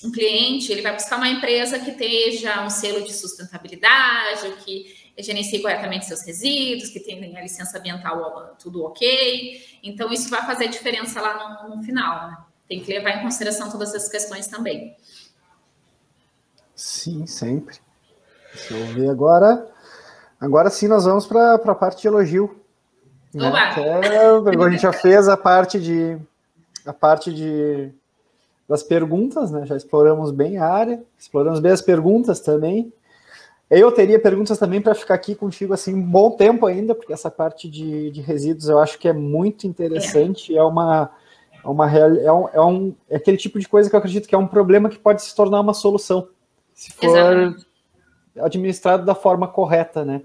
um cliente, ele vai buscar uma empresa que esteja um selo de sustentabilidade, que gerencie corretamente seus resíduos, que tenha a licença ambiental tudo ok. Então, isso vai fazer diferença lá no final, né? Tem que levar em consideração todas essas questões também. Sim, sempre. Deixa eu ver agora. Agora sim, nós vamos para a parte de elogio. Né? A gente já fez a parte das perguntas, né? Já exploramos bem a área, exploramos bem as perguntas também. Eu teria perguntas também para ficar aqui contigo assim um bom tempo ainda, porque essa parte de resíduos eu acho que é muito interessante, é aquele tipo de coisa que eu acredito que é um problema que pode se tornar uma solução, se for administrado da forma correta, né?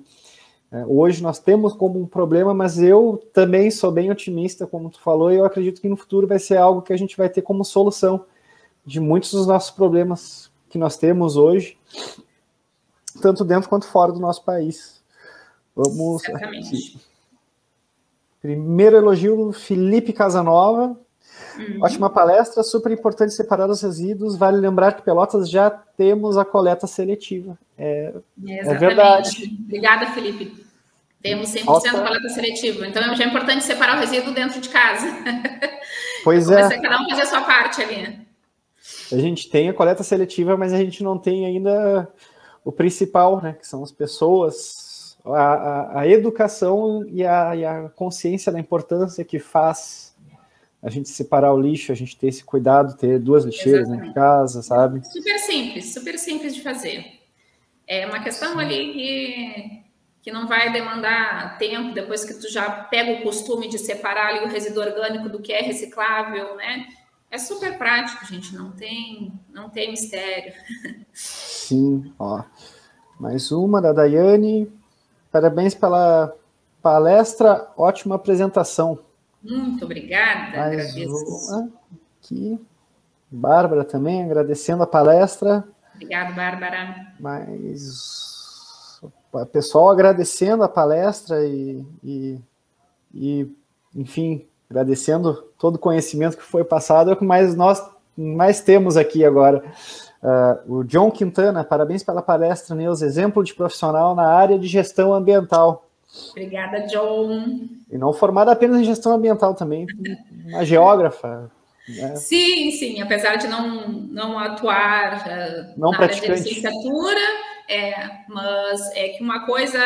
Hoje nós temos como um problema, mas eu também sou bem otimista, como tu falou, e eu acredito que no futuro vai ser algo que a gente vai ter como solução de muitos dos nossos problemas que nós temos hoje, tanto dentro quanto fora do nosso país. Vamos aqui. Primeiro elogio, Felipe Casanova. Ótima palestra, super importante separar os resíduos. Vale lembrar que Pelotas já temos a coleta seletiva. É verdade. Obrigada, Felipe. Temos 100% coleta seletiva. Então, já é importante separar o resíduo dentro de casa. Pois é. Cada um fazer a sua parte ali. A gente tem a coleta seletiva, mas a gente não tem ainda o principal, né? Que são as pessoas, a educação e a consciência da importância que faz a gente separar o lixo, a gente ter esse cuidado, ter 2 lixeiras em casa, sabe? Super simples de fazer. É uma questão ali que não vai demandar tempo, depois que tu já pega o costume de separar ali o resíduo orgânico do que é reciclável, né? É super prático, gente, não tem mistério. Sim, ó. Mais uma da Daiane. Parabéns pela palestra, ótima apresentação. Muito obrigada, agradeço. Aqui. Bárbara também, agradecendo a palestra. Obrigada, Bárbara. Pessoal agradecendo a palestra e enfim, agradecendo todo o conhecimento que foi passado, é o que nós temos aqui agora. O John Quintana, parabéns pela palestra, Neuza, exemplo de profissional na área de gestão ambiental. Obrigada, John. E não formada apenas em gestão ambiental também, uma geógrafa. Né? Sim, apesar de não atuar não na área de licenciatura, mas é que uma coisa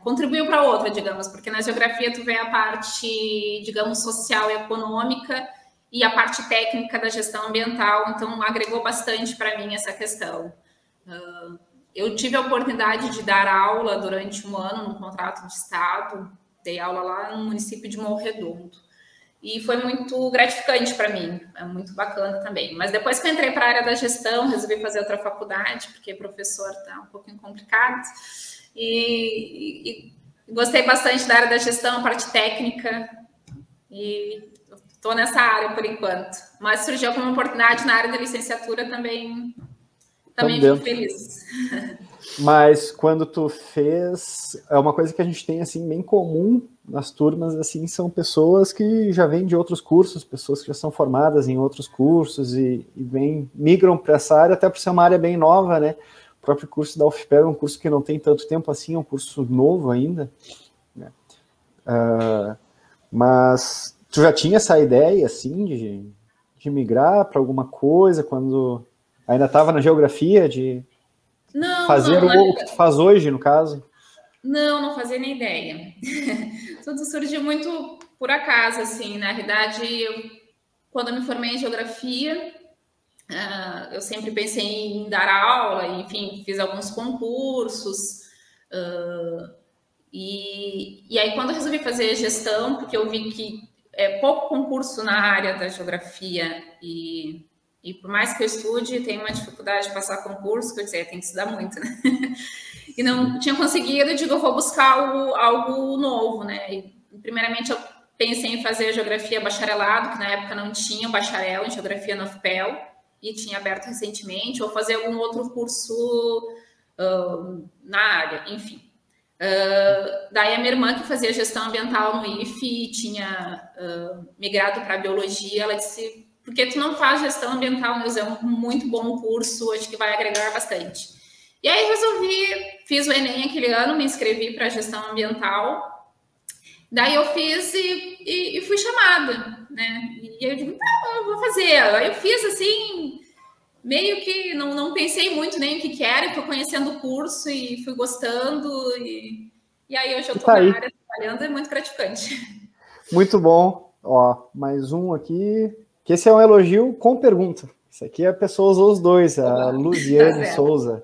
contribuiu para a outra, digamos, porque na geografia tu vê a parte, digamos, social e econômica e a parte técnica da gestão ambiental, então agregou bastante para mim essa questão. Eu tive a oportunidade de dar aula durante 1 ano num contrato de estado, dei aula lá no município de Morro Redondo. E foi muito gratificante para mim, é muito bacana também. Mas depois que eu entrei para a área da gestão, resolvi fazer outra faculdade, porque professor está um pouquinho complicado. E gostei bastante da área da gestão, a parte técnica. E estou nessa área por enquanto. Mas surgiu como oportunidade na área da licenciatura também fico feliz. Mas quando tu fez, é uma coisa que a gente tem assim bem comum nas turmas, assim, são pessoas que já vêm de outros cursos, pessoas que já são formadas em outros cursos e migram para essa área, até por ser uma área bem nova, né? O próprio curso da UFPEL é um curso que não tem tanto tempo assim, é um curso novo ainda, né? Mas tu já tinha essa ideia, assim, de migrar para alguma coisa, quando ainda estava na geografia, de fazer o que tu faz hoje, no caso? Não fazia nem ideia. Tudo surgiu muito por acaso, assim. Na realidade, quando eu me formei em geografia, Eu sempre pensei em dar aula, enfim, fiz alguns concursos. E aí, quando eu resolvi fazer gestão, porque eu vi que é pouco concurso na área da geografia e por mais que eu estude, tem uma dificuldade de passar concurso, que eu disse, tem que estudar muito, né? E não tinha conseguido, eu digo, eu vou buscar algo novo, né? E, primeiramente, eu pensei em fazer geografia bacharelado, que na época não tinha o bacharel em geografia na UFPEL, e tinha aberto recentemente, ou fazer algum outro curso na área, enfim. Daí a minha irmã, que fazia gestão ambiental no IFE, tinha migrado para biologia, ela disse, por que tu não faz gestão ambiental, Neuza? É um muito bom curso, acho que vai agregar bastante. E aí resolvi, fiz o Enem aquele ano, me inscrevi para gestão ambiental, daí eu fiz e fui chamada, né? E eu digo, não, eu vou fazer. Aí eu fiz assim, meio que não pensei muito nem o que era, estou conhecendo o curso e fui gostando, e aí hoje eu estou na área trabalhando, é muito gratificante. Muito bom. Ó, mais um aqui, que esse é um elogio com pergunta. Isso aqui a pessoa usou os dois, a Luziane Souza.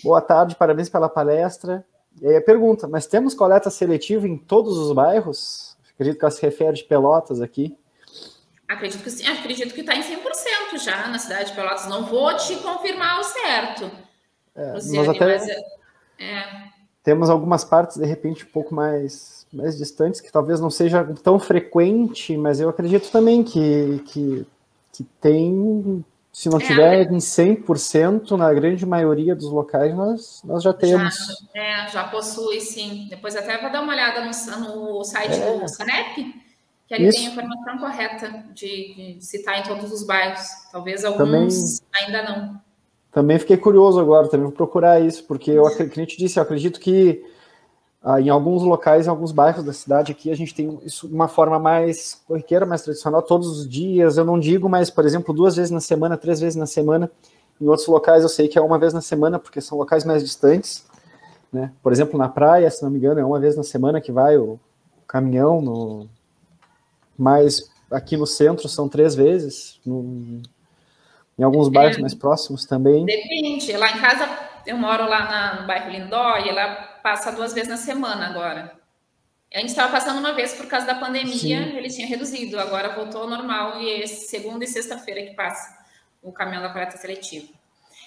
Boa tarde, parabéns pela palestra. E aí a pergunta, mas temos coleta seletiva em todos os bairros? Acredito que ela se refere de Pelotas aqui. Acredito que sim, acredito que está em 100% já na cidade de Pelotas. Não vou te confirmar o certo, Luciane, nós até temos algumas partes, de repente, um pouco mais distantes, que talvez não seja tão frequente, mas eu acredito também que tem, se não tiver em 100%, na grande maioria dos locais, nós já temos. Já possui, sim. Depois até vou dar uma olhada no site do SANEP, que ali tem a informação correta de citar em todos os bairros. Talvez alguns ainda não. Também fiquei curioso agora, também vou procurar isso, porque eu acredito que em alguns locais, em alguns bairros da cidade aqui, a gente tem isso de uma forma mais corriqueira, mais tradicional, todos os dias. Eu não digo, mas, por exemplo, 2 vezes na semana, 3 vezes na semana. Em outros locais eu sei que é 1 vez na semana, porque são locais mais distantes, né? Por exemplo, na praia, se não me engano, é 1 vez na semana que vai o caminhão, mas aqui no centro são 3 vezes, em alguns bairros mais próximos também. Depende. Lá em casa, eu moro lá no bairro Lindóia, ela passa 2 vezes na semana agora. A gente estava passando 1 vez por causa da pandemia, ele tinha reduzido, agora voltou ao normal, e é segunda e sexta-feira que passa o caminhão da coleta seletiva.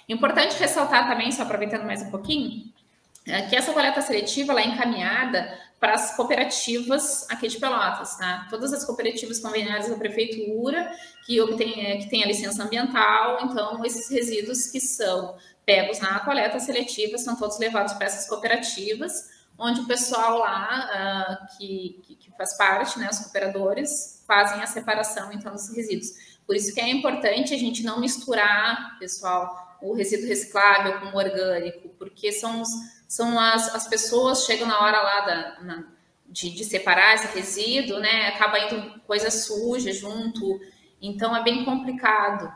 Importante ressaltar também, só aproveitando mais um pouquinho, que essa coleta seletiva ela é encaminhada para as cooperativas aqui de Pelotas, tá? Todas as cooperativas conveniadas da prefeitura que tem a licença ambiental, então esses resíduos que são pegos na coleta seletiva são todos levados para essas cooperativas, onde o pessoal lá que faz parte, né, os cooperadores, fazem a separação então dos resíduos. Por isso que é importante a gente não misturar, pessoal, o resíduo reciclável com o orgânico, porque são as pessoas chegam na hora lá de separar esse resíduo, né? Acaba indo coisa suja junto, então é bem complicado.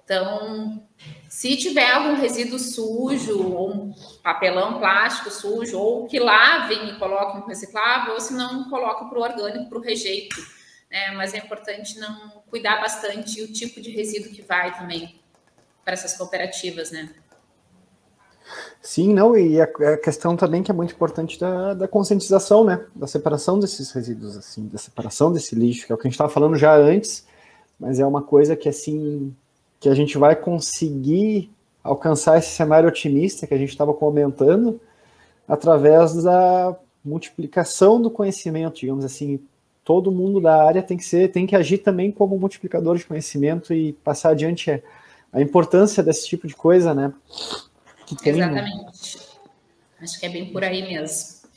Então, se tiver algum resíduo sujo, ou um papelão plástico sujo, ou que lavem e coloquem no reciclável, ou se não, coloquem para o orgânico, para o rejeito, né? Mas é importante não cuidar bastante o tipo de resíduo que vai também para essas cooperativas, né? Sim, não, e a questão também que é muito importante da conscientização, né, da separação desses resíduos, assim, da separação desse lixo, que é o que a gente estava falando já antes, mas é uma coisa que, assim, que a gente vai conseguir alcançar esse cenário otimista que a gente estava comentando através da multiplicação do conhecimento, digamos assim. Todo mundo da área tem que agir também como multiplicador de conhecimento e passar adiante a importância desse tipo de coisa, né? Exatamente. Acho que é bem por aí mesmo.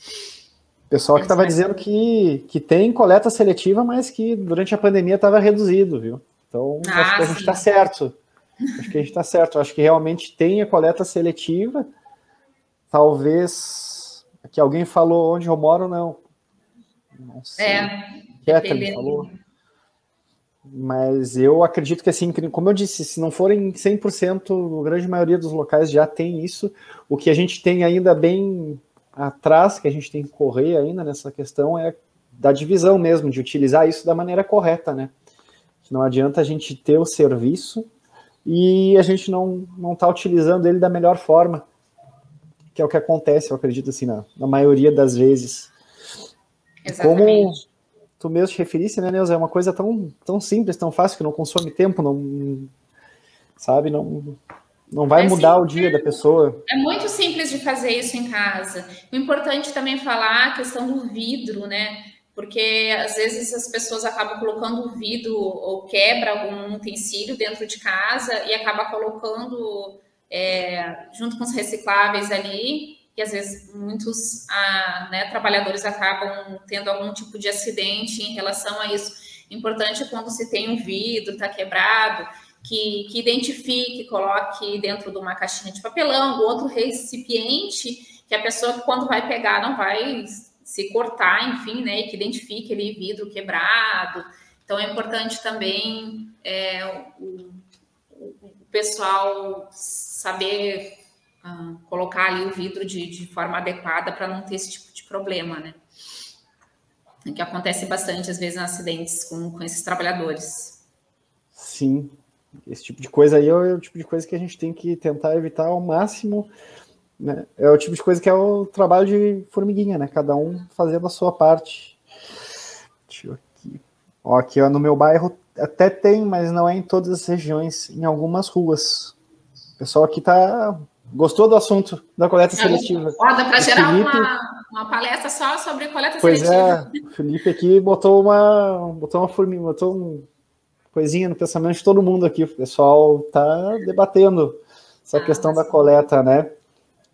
O pessoal que estava dizendo que tem coleta seletiva, mas que durante a pandemia estava reduzido, viu? Então, acho que a gente está certo. Acho que a gente está certo. Acho que realmente tem a coleta seletiva. Talvez... Aqui alguém falou onde eu moro, não. Não sei. Kathleen falou. Mas eu acredito que, assim, como eu disse, se não forem 100%, a grande maioria dos locais já tem isso. O que a gente tem ainda bem atrás, que a gente tem que correr ainda nessa questão, é da divisão mesmo, de utilizar isso da maneira correta, né? Não adianta a gente ter o serviço e a gente não está utilizando ele da melhor forma, que é o que acontece, eu acredito, assim, na maioria das vezes. Exatamente. Como tu mesmo te referisse, né, Neuza, é uma coisa tão simples, tão fácil, que não consome tempo, não vai mudar o dia da pessoa. É muito simples de fazer isso em casa. O importante também falar a questão do vidro, né? Porque às vezes as pessoas acabam colocando o vidro ou quebra algum utensílio dentro de casa e acaba colocando junto com os recicláveis ali, e às vezes muitos trabalhadores acabam tendo algum tipo de acidente em relação a isso. Importante quando se tem um vidro, está quebrado, que identifique, coloque dentro de uma caixinha de papelão, outro recipiente, que a pessoa quando vai pegar não vai se cortar, enfim, né, e que identifique ali vidro quebrado. Então é importante também o pessoal saber colocar ali o vidro de forma adequada para não ter esse tipo de problema, né? Que acontece bastante, às vezes, em acidentes com esses trabalhadores. Sim, esse tipo de coisa aí é o tipo de coisa que a gente tem que tentar evitar ao máximo, né? É o tipo de coisa que é o trabalho de formiguinha, né? Cada um fazendo a sua parte. Deixa eu aqui. Ó, aqui ó, no meu bairro até tem, mas não é em todas as regiões, em algumas ruas. O pessoal aqui gostou do assunto da coleta seletiva. Ó, dá para gerar uma palestra só sobre coleta seletiva. Pois é, o Felipe aqui botou uma formiga, botou uma coisinha no pensamento de todo mundo aqui. O pessoal tá debatendo essa questão da coleta, né?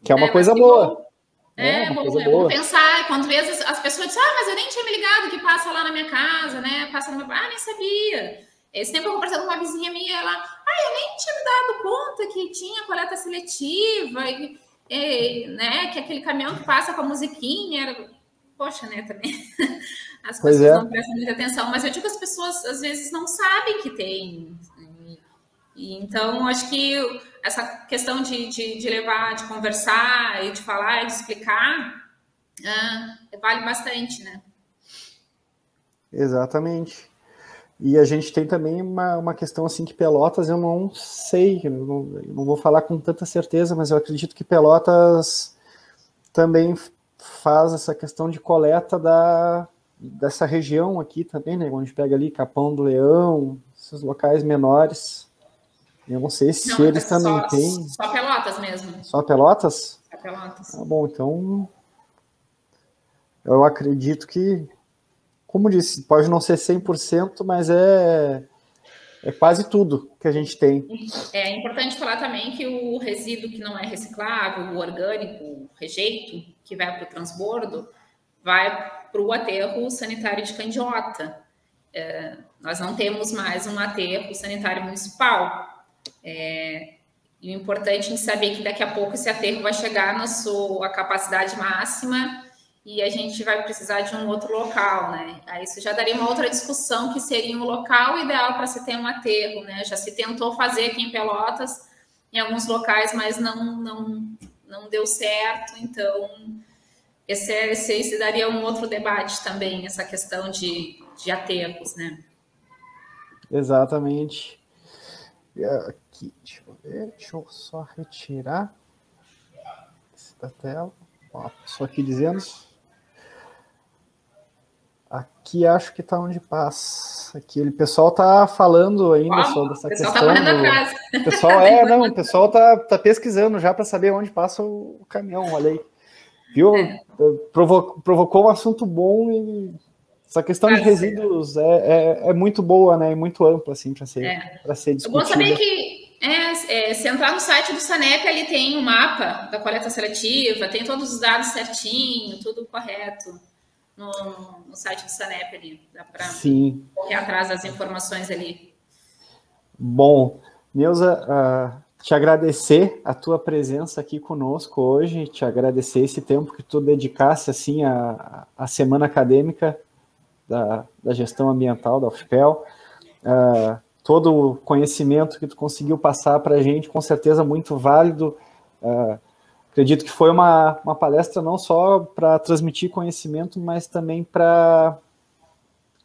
Que é uma coisa boa. É bom pensar. Quando vezes as pessoas dizem, mas eu nem tinha me ligado que passa lá na minha casa, né? Passa no meu... nem sabia. Esse tempo eu conversando com uma vizinha minha, ela, eu nem tinha me dado conta que tinha coleta seletiva, né? Que aquele caminhão que passa com a musiquinha era... Poxa, né, também. As pessoas não prestam muita atenção, mas eu digo que as pessoas às vezes não sabem que tem. E, então, acho que essa questão de levar, de conversar, e de falar, e de explicar, vale bastante, né? Exatamente. E a gente tem também uma questão assim que Pelotas, eu não sei, eu não vou falar com tanta certeza, mas eu acredito que Pelotas também faz essa questão de coleta dessa região aqui também, né? Onde pega ali Capão do Leão, esses locais menores. Eu não sei se eles também têm. Só Pelotas mesmo. Só Pelotas? Só Pelotas. Bom, então eu acredito que, como disse, pode não ser 100%, mas é quase tudo que a gente tem. É importante falar também que o resíduo que não é reciclável, o orgânico, o rejeito, que vai para o transbordo, vai para o aterro sanitário de Candiota. Nós não temos mais um aterro sanitário municipal. E o importante é saber que daqui a pouco esse aterro vai chegar na sua capacidade máxima e a gente vai precisar de um outro local, né? Aí isso já daria uma outra discussão, que seria um local ideal para se ter um aterro, né? Já se tentou fazer aqui em Pelotas, em alguns locais, mas não deu certo. Então, esse daria um outro debate também, essa questão de aterros, né? Exatamente. Aqui, deixa eu ver, deixa eu só retirar esse da tela. Ó, só aqui dizendo. Aqui acho que tá onde passa. Aqui o pessoal tá falando ainda sobre essa questão. O pessoal tá correndo atrás. O pessoal o pessoal tá pesquisando já para saber onde passa o caminhão, olha aí. Viu? Provocou um assunto bom e essa questão de resíduos é muito boa, né? E muito ampla, assim, para ser discutida. Eu vou saber que se entrar no site do SANEP, ele tem um mapa da coleta seletiva, tem todos os dados certinho, tudo correto no site do SANEP ali. Dá para correr atrás das informações ali. Bom, Neuza, te agradecer a tua presença aqui conosco hoje, te agradecer esse tempo que tu dedicasse assim à semana acadêmica da gestão ambiental da UFPEL, todo o conhecimento que tu conseguiu passar para a gente, com certeza muito válido. Acredito que foi uma palestra não só para transmitir conhecimento, mas também para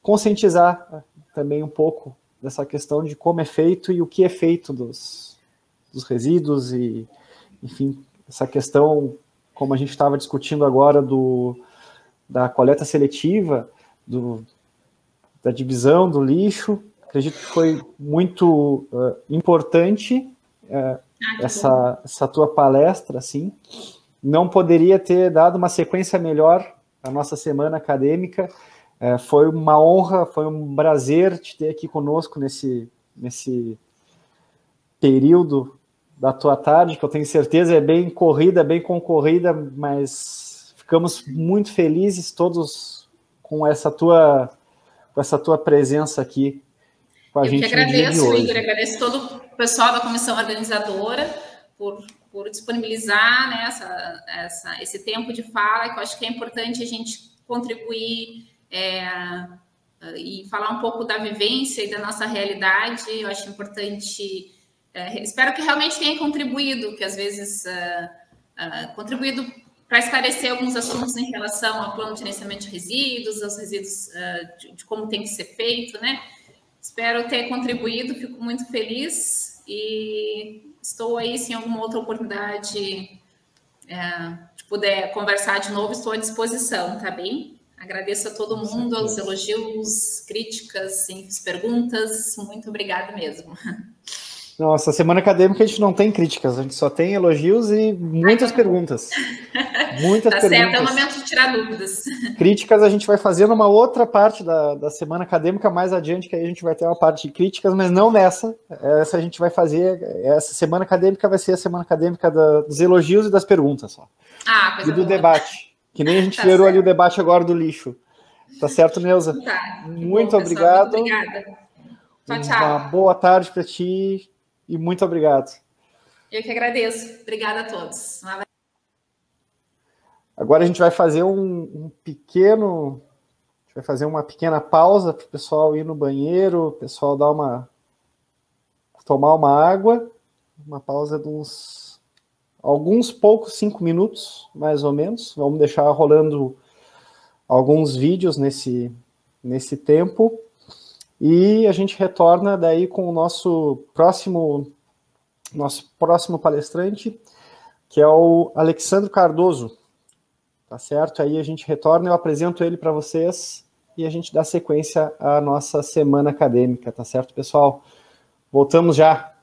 conscientizar também um pouco dessa questão de como é feito e o que é feito dos resíduos e, enfim, essa questão, como a gente estava discutindo agora, da coleta seletiva, da divisão do lixo. Acredito que foi muito importante essa tua palestra, assim. Não poderia ter dado uma sequência melhor à nossa semana acadêmica. Foi uma honra, foi um prazer te ter aqui conosco nesse período da tua tarde, que eu tenho certeza é bem corrida, bem concorrida, mas ficamos muito felizes todos com essa tua presença aqui com a gente no dia de hoje. Eu que agradeço, Igor, agradeço todo o pessoal da comissão organizadora por disponibilizar, né, esse tempo de fala, que eu acho que é importante a gente contribuir e falar um pouco da vivência e da nossa realidade. Eu acho importante, espero que realmente tenha contribuído, que às vezes contribuído para esclarecer alguns assuntos em relação ao plano de gerenciamento de resíduos, aos resíduos, de como tem que ser feito, né? Espero ter contribuído, fico muito feliz e estou aí, se em alguma outra oportunidade de poder conversar de novo, estou à disposição, tá bem? Agradeço a todo mundo, aos elogios, críticas, perguntas, muito obrigada mesmo. Nossa, semana acadêmica a gente não tem críticas, a gente só tem elogios e muitas perguntas. Muitas tá perguntas. Certo, é o momento de tirar dúvidas. Críticas a gente vai fazer numa outra parte da semana acadêmica mais adiante, que aí a gente vai ter uma parte de críticas, mas não nessa. Essa a gente vai fazer, essa semana acadêmica vai ser a semana acadêmica dos elogios e das perguntas só. Coisa e do boa. Debate, que nem a gente Tá gerou certo. Ali o debate agora do lixo. Tá certo, Neuza? Tá. Muito bom, obrigado. Muito obrigada. Tchau, tchau. Uma boa tarde para ti e muito obrigado. Eu que agradeço. Obrigada a todos. Agora a gente vai fazer uma pequena pausa para o pessoal ir no banheiro, o pessoal tomar uma água, uma pausa de alguns poucos 5 minutos, mais ou menos. Vamos deixar rolando alguns vídeos nesse tempo e a gente retorna daí com o nosso próximo palestrante, que é o Alexandre Cardoso. Tá certo? Aí a gente retorna, eu apresento ele para vocês e a gente dá sequência à nossa semana acadêmica, tá certo, pessoal? Voltamos já.